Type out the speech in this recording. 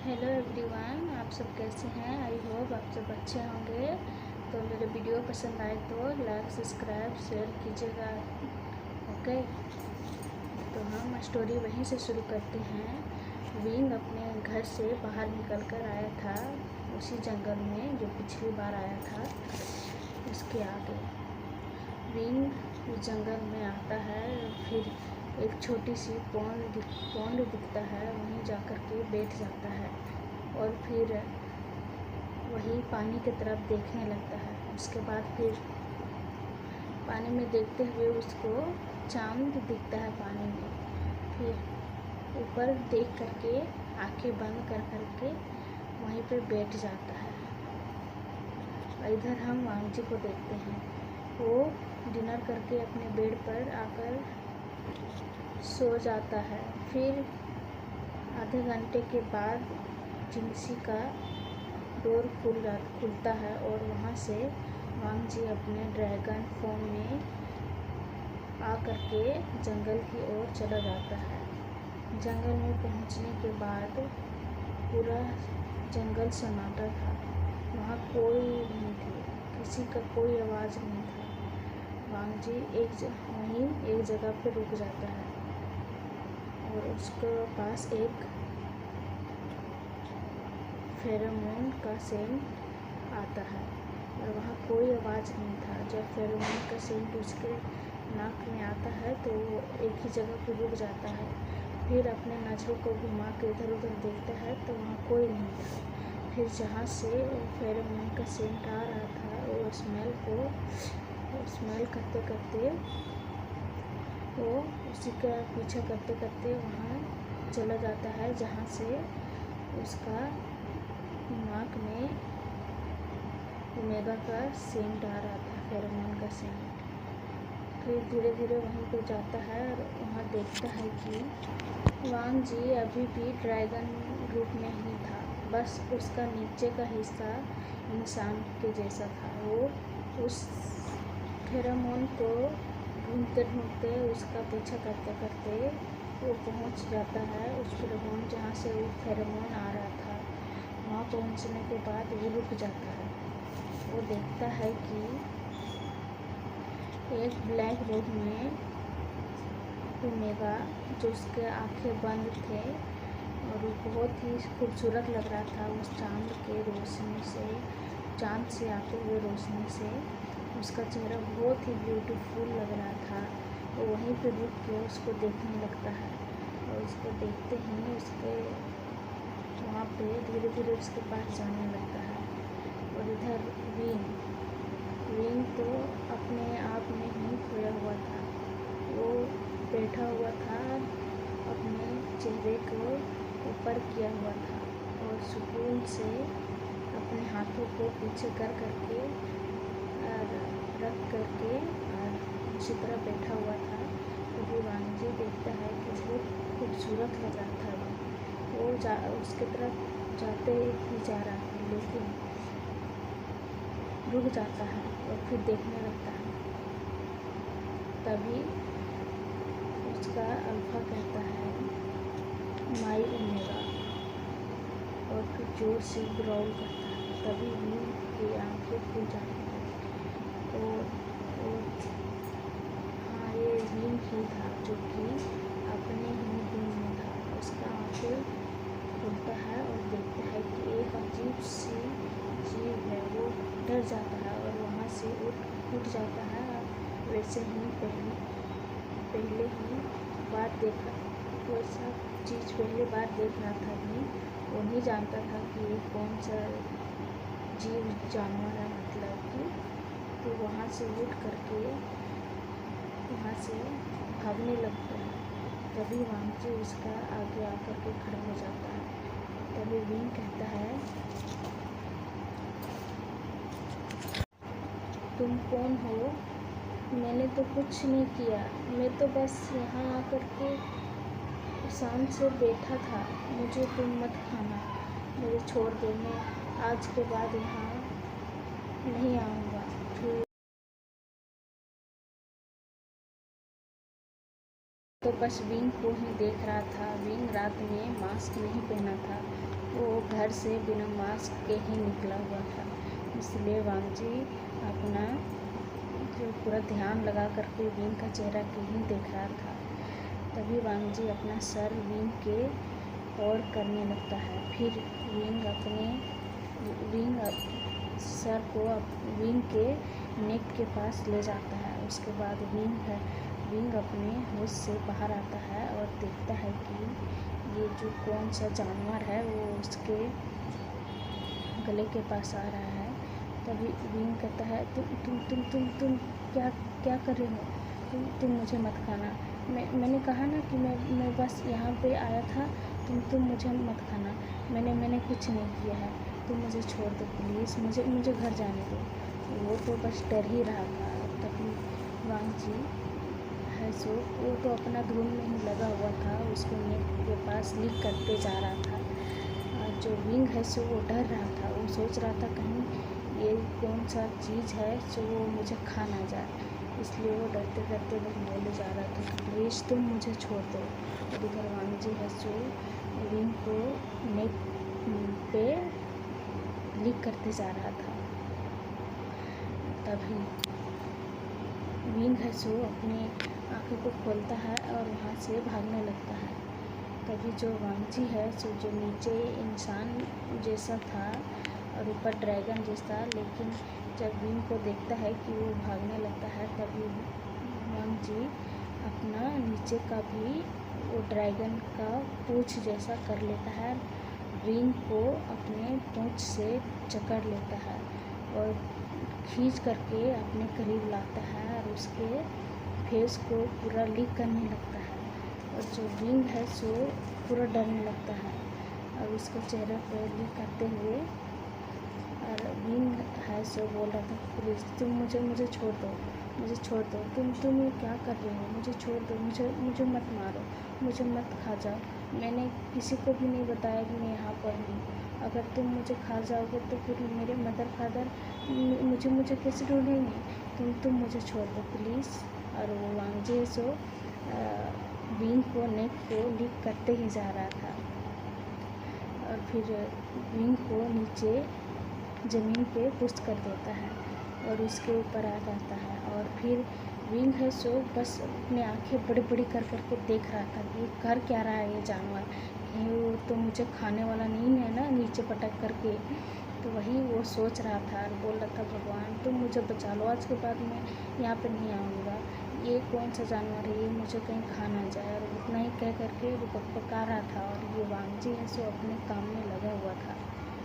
Hello everyone, आप सब कैसे हैं। आई होप आप सब अच्छे होंगे। तो मेरे वीडियो पसंद आए तो लाइक सब्सक्राइब शेयर कीजिएगा। ओके, तो हम स्टोरी वहीं से शुरू करते हैं। विंग अपने घर से बाहर निकल कर आया था उसी जंगल में जो पिछली बार आया था। उसके आगे विंग जंगल में आता है। फिर एक छोटी सी पॉन्ड दिखता है, वहीं जाकर के बैठ जाता है और फिर वही पानी की तरफ देखने लगता है। उसके बाद फिर पानी में देखते हुए उसको चांद दिखता है पानी में। फिर ऊपर देख करके आंखें बंद कर करके वहीं पे बैठ जाता है। और इधर हम वांग जी को देखते हैं, वो डिनर करके अपने बेड पर आकर सो जाता है। फिर आधे घंटे के बाद जिनसी का डोर खुलता है और वहाँ से वांग जी अपने ड्रैगन फॉर्म में आकर के जंगल की ओर चला जाता है। जंगल में पहुँचने के बाद पूरा जंगल सन्नाटा था। वहाँ कोई नहीं थे, किसी का कोई आवाज़ नहीं था। वांग जी वहीं एक जगह पर रुक जाता है और उसके पास एक फेरोमोन का सेंट आता है और वहाँ कोई आवाज़ नहीं था। जब फेरोमोन का सेंट उसके नाक में आता है तो वो एक ही जगह पर रुक जाता है। फिर अपने नज़रों को घुमा के इधर उधर देखता है तो वहाँ कोई नहीं था। फिर जहाँ से फेरोमोन का सेंट आ रहा था वो स्मेल करते करते वो उसी का पीछा करते करते वहाँ चला जाता है जहाँ से उसका नाक में ओमेगा का सेंट आ रहा था, फेरोमोन का सेंट। फिर धीरे धीरे वहीं पे जाता है और वहाँ देखता है कि वांग जी अभी भी ड्रैगन रूप में ही था, बस उसका नीचे का हिस्सा इंसान के जैसा था। वो उस फेरोमोन को ढूंढते ढूंढते उसका पीछा करते करते वो पहुंच जाता है उस फेरोमोन जहाँ से वो फेरोमोन आ रहा था। वहाँ पहुँचने के बाद वो रुक जाता है। वो देखता है कि एक ब्लैक रोड में ओमेगा, जो उसके आंखें बंद थे और वो बहुत ही खूबसूरत लग रहा था उस चांद के रोशनी से, चांद से आते हुए रोशनी से उसका चेहरा बहुत ही ब्यूटीफुल लग रहा था। वो वहीं पर रुक के उसको देखने लगता है और उसको देखते ही उसके वहाँ पे धीरे धीरे उसके पास जाने लगता है। और इधर विंग तो अपने आप में ही खोया हुआ था। वो बैठा हुआ था, अपने चेहरे को ऊपर किया हुआ था और सुकून से अपने हाथों को पीछे कर करके रख करके और उसी तरह बैठा हुआ था। तो वांग जी देखता है कि बहुत खूबसूरत लग रहा था। वो उसके तरफ जाते ही जा रहा है, लेकिन रुक जाता है और फिर देखने लगता है। तभी उसका अल्फा कहता है माई ओमेगा और फिर जोर से ग्राउल करता है। तभी विंग की आंखें खुल जाती हैं और हाँ, ये विंग ही था जो कि अपने ही दिन में था। उसका आंखें खुलता है और देखता है कि एक अजीब सी जीव है। वो डर जाता है और वहाँ से उठ जाता है। वैसे ही पहले ही बार देखा, वैसा चीज़ पहले बार देख रहा था भी, वो नहीं जानता था कि ये कौन सा जीव जानवर है, मतलब कि। तो वहाँ से उठ करके वहाँ से भागने लगता है। तभी वांग जी उसका आगे आकर के खड़ा हो जाता है। तभी विंग कहता है, तुम कौन हो? मैंने तो कुछ नहीं किया, मैं तो बस यहाँ आकर के शांत से बैठा था। मुझे तुम मत खाना, मुझे छोड़ दो, मैं आज के बाद यहाँ नहीं आऊँगा। फिर तो बस विंग को ही देख रहा था। विंग रात में मास्क नहीं पहना था, वो घर से बिना मास्क के ही निकला हुआ था। इसलिए वांग जी अपना जो पूरा ध्यान लगा करके विंग का चेहरा के ही देख रहा था। तभी वांग जी अपना सर विंग के और करने लगता है। फिर विंग सर को विंग के नेक के पास ले जाता है। उसके बाद विंग अपने होश से बाहर आता है और देखता है कि ये जो कौन सा जानवर है वो उसके गले के पास आ रहा है। तभी विंग कहता है तुम क्या कर रहे हो? तुम मुझे मत खाना। मैंने कहा ना कि मैं बस यहाँ पे आया था। तुम मुझे मत खाना। मैंने कुछ नहीं किया है। तुम मुझे छोड़ दो प्लीज़, मुझे घर जाने दो। वो तो बस डर ही रहा था। तभी वांग जी है सो वो तो अपना धुन में ही लगा हुआ था, उसके नेक के पास लीक करते जा रहा था। और जो विंग है सो वो डर रहा था। वो सोच रहा था कहीं ये कौन सा चीज़ है जो वो मुझे खा ना जाए। इसलिए वो डरते डरते बस बोले जा रहा था कि प्लीज़ तुम मुझे छोड़ दो। और इधर वांग जी है सो विंग को नेक पे लीक करते जा रहा था। तभी विंग है सो अपने आँखों को खोलता है और वहाँ से भागने लगता है। तभी जो वांग जी है सो जो नीचे इंसान जैसा था और ऊपर ड्रैगन जैसा, लेकिन जब विंग को देखता है कि वो भागने लगता है तभी वांग जी अपना नीचे का भी वो ड्रैगन का पूँछ जैसा कर लेता है। विंग को अपने पूँछ से जकड़ लेता है और खींच करके अपने करीब लाता है और उसके फेस को पूरा लीक करने लगता है। और जो विंग है सो पूरा डरने लगता है और उसके चेहरे पर लीक करते हुए और विंग है सो बोल रहा था प्लीज़ तुम मुझे छोड़ दो। तुम ये क्या कर रहे हो? मुझे छोड़ दो, मुझे मत मारो, मुझे मत खा जाओ। मैंने किसी को भी नहीं बताया कि मैं यहाँ पर हूँ। अगर तुम मुझे खा जाओगे तो फिर मेरे मदर फादर मुझे कैसे ढूंढेंगे? तुम मुझे छोड़ दो प्लीज़। और वो वांग जी सो विंग को नेक को लीक करते ही जा रहा था और फिर विंग को नीचे ज़मीन पे पुश कर देता है और उसके ऊपर आ जाता है। और फिर विंग है सो बस अपनी आंखें बड़ी बड़ी कर करके देख रहा था कि कर क्या रहा है ये जानवर, कहीं वो तो मुझे खाने वाला नहीं है ना नीचे पटक करके। तो वही वो सोच रहा था और बोल रहा था भगवान तुम मुझे बचा लो, आज के बाद मैं यहाँ पे नहीं आऊँगा। ये कौन सा जानवर है, ये मुझे कहीं खा ना जाए। और उतना ही कह करके वो पका रहा था और ये वांग जी है सो अपने काम में लगा हुआ था।